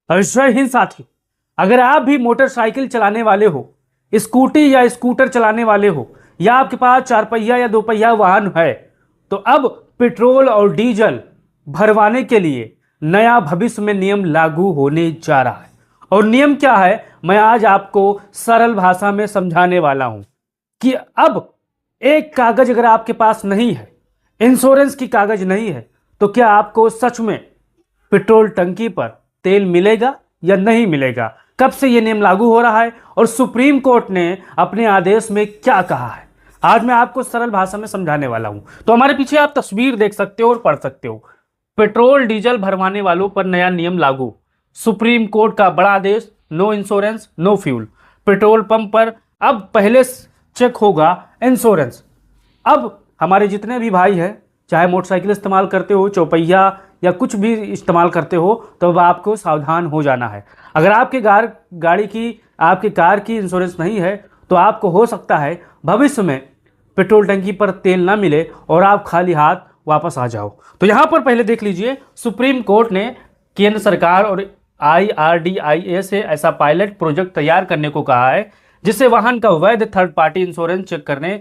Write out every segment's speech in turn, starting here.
जय हिंद साथी। अगर आप भी मोटरसाइकिल चलाने वाले हो, स्कूटी या स्कूटर चलाने वाले हो, या आपके पास चार पहिया या दो पहिया वाहन है, तो अब पेट्रोल और डीजल भरवाने के लिए नया भविष्य में नियम लागू होने जा रहा है। और नियम क्या है, मैं आज आपको सरल भाषा में समझाने वाला हूं कि अब एक कागज अगर आपके पास नहीं है, इंश्योरेंस की कागज नहीं है, तो क्या आपको सच में पेट्रोल टंकी पर तेल मिलेगा या नहीं मिलेगा। कब से यह नियम लागू हो रहा है और सुप्रीम कोर्ट ने अपने आदेश में क्या कहा है, आज मैं आपको सरल भाषा में समझाने वाला हूं। तो हमारे पीछे आप तस्वीर देख सकते हो और पढ़ सकते हो, पेट्रोल डीजल भरवाने वालों पर नया नियम लागू, सुप्रीम कोर्ट का बड़ा आदेश, no insurance no fuel. Petrol pump पर अब पहले चेक होगा इंश्योरेंस। अब हमारे जितने भी भाई हैं, चाहे मोटरसाइकिल इस्तेमाल करते हो, चौपहिया या कुछ भी इस्तेमाल करते हो, तो अब आपको सावधान हो जाना है। अगर आपके गाड़ी की, आपके कार की इंश्योरेंस नहीं है, तो आपको हो सकता है भविष्य में पेट्रोल टंकी पर तेल ना मिले और आप खाली हाथ वापस आ जाओ। तो यहाँ पर पहले देख लीजिए, सुप्रीम कोर्ट ने केंद्र सरकार और IRDAI से ऐसा पायलट प्रोजेक्ट तैयार करने को कहा है, जिससे वाहन का वैध थर्ड पार्टी इंश्योरेंस चेक करने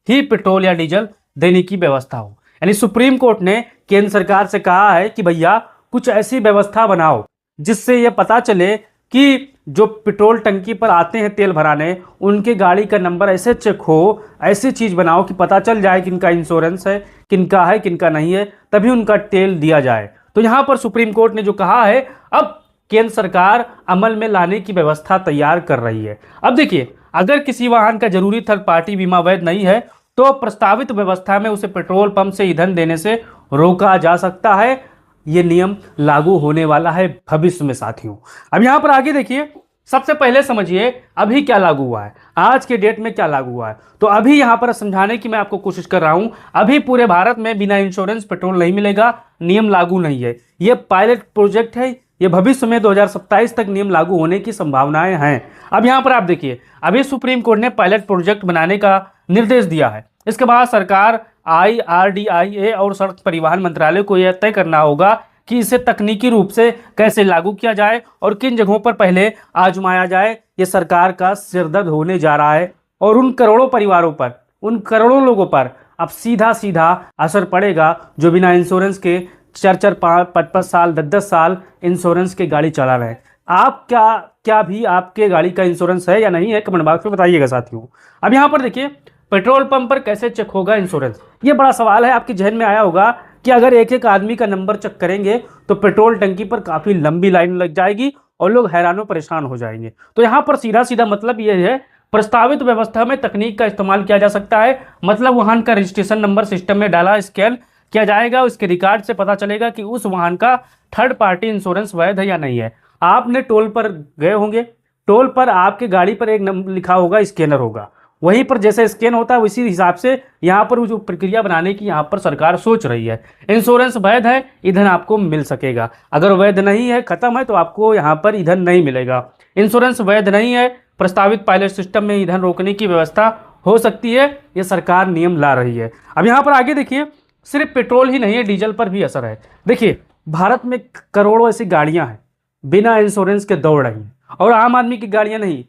ही पेट्रोल या डीजल देने की व्यवस्था हो। यानी सुप्रीम कोर्ट ने केंद्र सरकार से कहा है कि भैया कुछ ऐसी व्यवस्था बनाओ जिससे यह पता चले कि जो पेट्रोल टंकी पर आते हैं तेल भराने, उनके गाड़ी का नंबर ऐसे चेक हो, ऐसी चीज बनाओ कि पता चल जाए किनका इंश्योरेंस है, किनका नहीं है, तभी उनका तेल दिया जाए। तो यहां पर सुप्रीम कोर्ट ने जो कहा है, अब केंद्र सरकार अमल में लाने की व्यवस्था तैयार कर रही है। अब देखिए, अगर किसी वाहन का जरूरी थर्ड पार्टी बीमा वैध नहीं है, तो प्रस्तावित व्यवस्था में उसे पेट्रोल पंप से ईंधन देने से रोका जा सकता है। यह नियम लागू होने वाला है भविष्य में साथियों। अब यहां पर आगे देखिए, सबसे पहले समझिए अभी क्या लागू हुआ है, आज के डेट में क्या लागू हुआ है। तो अभी यहां पर समझाने की मैं आपको कोशिश कर रहा हूं, अभी पूरे भारत में बिना इंश्योरेंस पेट्रोल नहीं मिलेगा, नियम लागू नहीं है। यह पायलट प्रोजेक्ट है, ये भविष्य में 2027 तक नियम लागू होने की संभावनाएं हैं। अब यहां पर आप देखिए, अभी सुप्रीम कोर्ट ने पायलट प्रोजेक्ट बनाने का निर्देश दिया है। इसके बाद सरकार, IRDAI और सड़क परिवहन मंत्रालय को यह तय करना होगा कि इसे तकनीकी रूप से कैसे लागू किया जाए और किन जगहों पर पहले आजमाया जाए। यह सरकार का सिरदर्द होने जा रहा है और उन करोड़ों परिवारों पर, उन करोड़ों लोगों पर अब सीधा सीधा असर पड़ेगा जो बिना इंश्योरेंस के 4-4, 5-5 साल, 10-10 साल इंश्योरेंस के गाड़ी चला रहे हैं। आप क्या भी आपके गाड़ी का इंश्योरेंस है या नहीं है, कमेंट बॉक्स में बताइएगा साथियों। अब यहाँ पर देखिए, पेट्रोल पंप पर कैसे चेक होगा इंश्योरेंस, ये बड़ा सवाल है। आपके जहन में आया होगा कि अगर एक एक आदमी का नंबर चेक करेंगे तो पेट्रोल टंकी पर काफी लंबी लाइन लग जाएगी और लोग हैरानों परेशान हो जाएंगे। तो यहाँ पर सीधा सीधा मतलब यह है, प्रस्तावित व्यवस्था में तकनीक का इस्तेमाल किया जा सकता है। मतलब वाहन का रजिस्ट्रेशन नंबर सिस्टम में डाला, स्कैन किया जाएगा, उसके रिकॉर्ड से पता चलेगा कि उस वाहन का थर्ड पार्टी इंश्योरेंस वैध है या नहीं है। आपने टोल पर गए होंगे, टोल पर आपके गाड़ी पर एक नंबर लिखा होगा, स्कैनर होगा, वहीं पर जैसे स्कैन होता है उसी हिसाब से यहाँ पर जो प्रक्रिया बनाने की यहाँ पर सरकार सोच रही है। इंश्योरेंस वैध है, ईंधन आपको मिल सकेगा। अगर वैध नहीं है, खत्म है, तो आपको यहाँ पर ईंधन नहीं मिलेगा। इंश्योरेंस वैध नहीं है, प्रस्तावित पायलट सिस्टम में ईंधन रोकने की व्यवस्था हो सकती है। ये सरकार नियम ला रही है। अब यहाँ पर आगे देखिए, सिर्फ पेट्रोल ही नहीं है, डीजल पर भी असर है। देखिए, भारत में करोड़ों ऐसी गाड़ियां हैं बिना इंश्योरेंस के दौड़ रही हैं, और आम आदमी की गाड़ियां नहीं,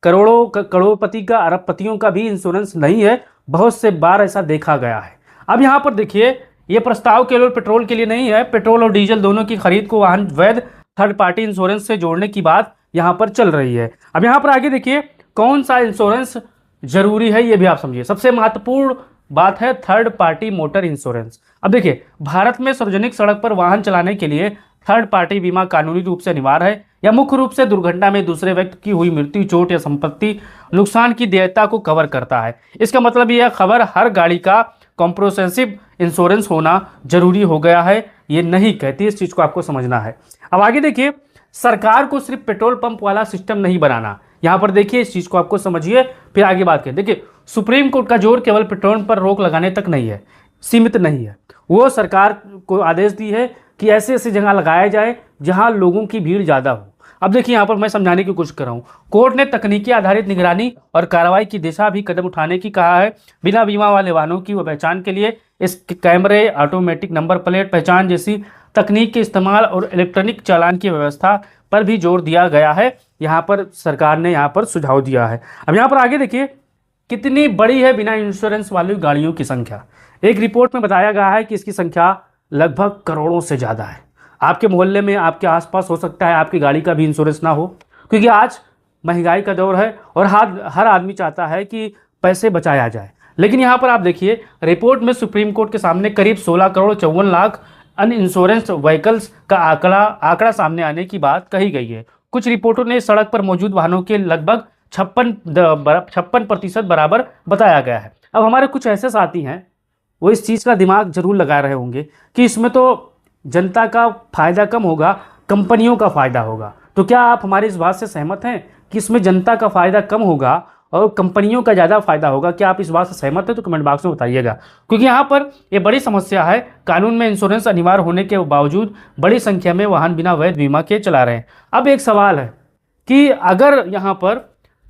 करोड़पति का, अरबपतियों का भी इंश्योरेंस नहीं है। बहुत से बार ऐसा देखा गया है। अब यहाँ पर देखिए, ये प्रस्ताव केवल पेट्रोल के लिए नहीं है, पेट्रोल और डीजल दोनों की खरीद को वाहन वैध थर्ड पार्टी इंश्योरेंस से जोड़ने की बात यहाँ पर चल रही है। अब यहाँ पर आगे देखिए, कौन सा इंश्योरेंस जरूरी है ये भी आप समझिए। सबसे महत्वपूर्ण बात है थर्ड पार्टी मोटर इंश्योरेंस। अब देखिए, भारत में सार्वजनिक सड़क पर वाहन चलाने के लिए थर्ड पार्टी बीमा कानूनी रूप से अनिवार्य है। या मुख्य रूप से दुर्घटना में दूसरे व्यक्ति की हुई मृत्यु, चोट या संपत्ति नुकसान की देयता को कवर करता है। इसका मतलब यह खबर हर गाड़ी का कॉम्प्रिहेंसिव इंश्योरेंस होना जरूरी हो गया है, ये नहीं कहती, इस चीज को आपको समझना है। अब आगे देखिए, सरकार को सिर्फ पेट्रोल पंप वाला सिस्टम नहीं बनाना। यहाँ पर देखिए, इस चीज को आपको समझिए, फिर आगे बात करें। देखिए, सुप्रीम कोर्ट का जोर केवल पेट्रोल पर रोक लगाने तक नहीं है, सीमित नहीं है। वो सरकार को आदेश दी है कि ऐसे ऐसी जगह लगाया जाए जहां लोगों की भीड़ ज्यादा हो। अब देखिए, यहाँ पर मैं समझाने की कोशिश कर रहा हूँ। कोर्ट ने तकनीकी आधारित निगरानी और कार्रवाई की दिशा भी कदम उठाने की कहा है। बिना बीमा वाले वाहनों की पहचान के लिए इस कैमरे, ऑटोमेटिक नंबर प्लेट पहचान जैसी तकनीक के इस्तेमाल और इलेक्ट्रॉनिक चालान की व्यवस्था पर भी जोर दिया गया है, यहाँ पर सरकार ने यहाँ पर सुझाव दिया है। अब यहाँ पर आगे देखिए कितनी बड़ी है बिना इंश्योरेंस वाली गाड़ियों की संख्या। एक रिपोर्ट में बताया गया है कि इसकी संख्या लगभग करोड़ों से ज़्यादा है। आपके मोहल्ले में, आपके आसपास हो सकता है आपकी गाड़ी का भी इंश्योरेंस ना हो, क्योंकि आज महंगाई का दौर है और हर आदमी चाहता है कि पैसे बचाया जाए। लेकिन यहाँ पर आप देखिए रिपोर्ट में सुप्रीम कोर्ट के सामने करीब 16 करोड़ 54 लाख अनइंश्योरेंस व्हीकल्स का आंकड़ा सामने आने की बात कही गई है। कुछ रिपोर्टों ने सड़क पर मौजूद वाहनों के लगभग 56% बराबर बताया गया है। अब हमारे कुछ ऐसे साथी हैं वो इस चीज़ का दिमाग जरूर लगा रहे होंगे कि इसमें तो जनता का फायदा कम होगा, कंपनियों का फायदा होगा। तो क्या आप हमारी इस बात से सहमत हैं कि इसमें जनता का फायदा कम होगा और कंपनियों का ज़्यादा फायदा होगा? क्या आप इस बात से सहमत हैं? तो कमेंट बॉक्स में बताइएगा, क्योंकि यहाँ पर ये बड़ी समस्या है। कानून में इंश्योरेंस अनिवार्य होने के बावजूद बड़ी संख्या में वाहन बिना वैध बीमा के चला रहे हैं। अब एक सवाल है कि अगर यहाँ पर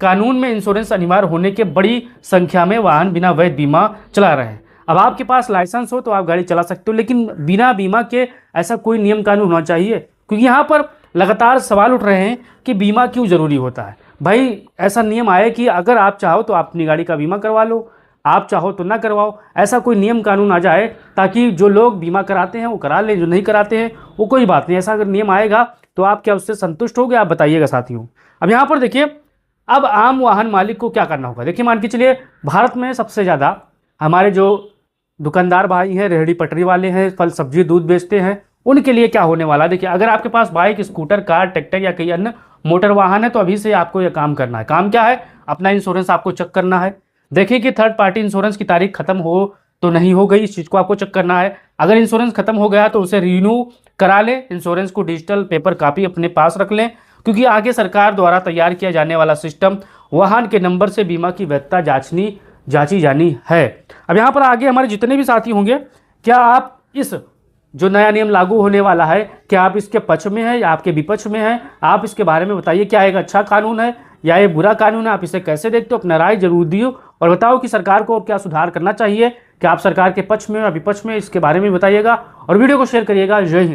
कानून में इंश्योरेंस अनिवार्य होने के बड़ी संख्या में वाहन बिना वैध बीमा चला रहे हैं, अब आपके पास लाइसेंस हो तो आप गाड़ी चला सकते हो, लेकिन बिना बीमा के ऐसा कोई नियम कानून होना चाहिए। क्योंकि यहाँ पर लगातार सवाल उठ रहे हैं कि बीमा क्यों ज़रूरी होता है। भाई ऐसा नियम आए कि अगर आप चाहो तो आप अपनी गाड़ी का बीमा करवा लो, आप चाहो तो ना करवाओ। ऐसा कोई नियम कानून आ जाए ताकि जो लोग बीमा कराते हैं वो करा लें, जो नहीं कराते हैं वो कोई बात नहीं। ऐसा अगर नियम आएगा तो आप क्या उससे संतुष्ट होगे? आप बताइएगा साथियों। अब यहाँ पर देखिए अब आम वाहन मालिक को क्या करना होगा। देखिए मान के चलिए भारत में सबसे ज़्यादा हमारे जो दुकानदार भाई हैं, रेहड़ी पटरी वाले हैं, फल सब्जी दूध बेचते हैं, उनके लिए क्या होने वाला है। देखिए अगर आपके पास बाइक, स्कूटर, कार, ट्रैक्टर या कई अन्य मोटर वाहन है तो अभी से आपको यह काम करना है। काम क्या है? अपना इंश्योरेंस आपको चेक करना है। देखिए कि थर्ड पार्टी इंश्योरेंस की तारीख खत्म हो तो नहीं हो गई, इस चीज़ को आपको चेक करना है। अगर इंश्योरेंस खत्म हो गया तो उसे रिन्यू करा लें। इंश्योरेंस को डिजिटल पेपर कॉपी अपने पास रख लें, क्योंकि आगे सरकार द्वारा तैयार किया जाने वाला सिस्टम वाहन के नंबर से बीमा की वैधता जांची जानी है। अब यहाँ पर आगे हमारे जितने भी साथी होंगे, क्या आप इस जो नया नियम लागू होने वाला है, क्या आप इसके पक्ष में हैं या आपके विपक्ष में हैं? आप इसके बारे में बताइए। क्या एक अच्छा कानून है या ये बुरा कानून है? आप इसे कैसे देखते हो? अपना राय जरूर दियो और बताओ कि सरकार को और क्या सुधार करना चाहिए। क्या आप सरकार के पक्ष में या विपक्ष में? इसके बारे में बताइएगा और वीडियो को शेयर करिएगा। जय हिंद।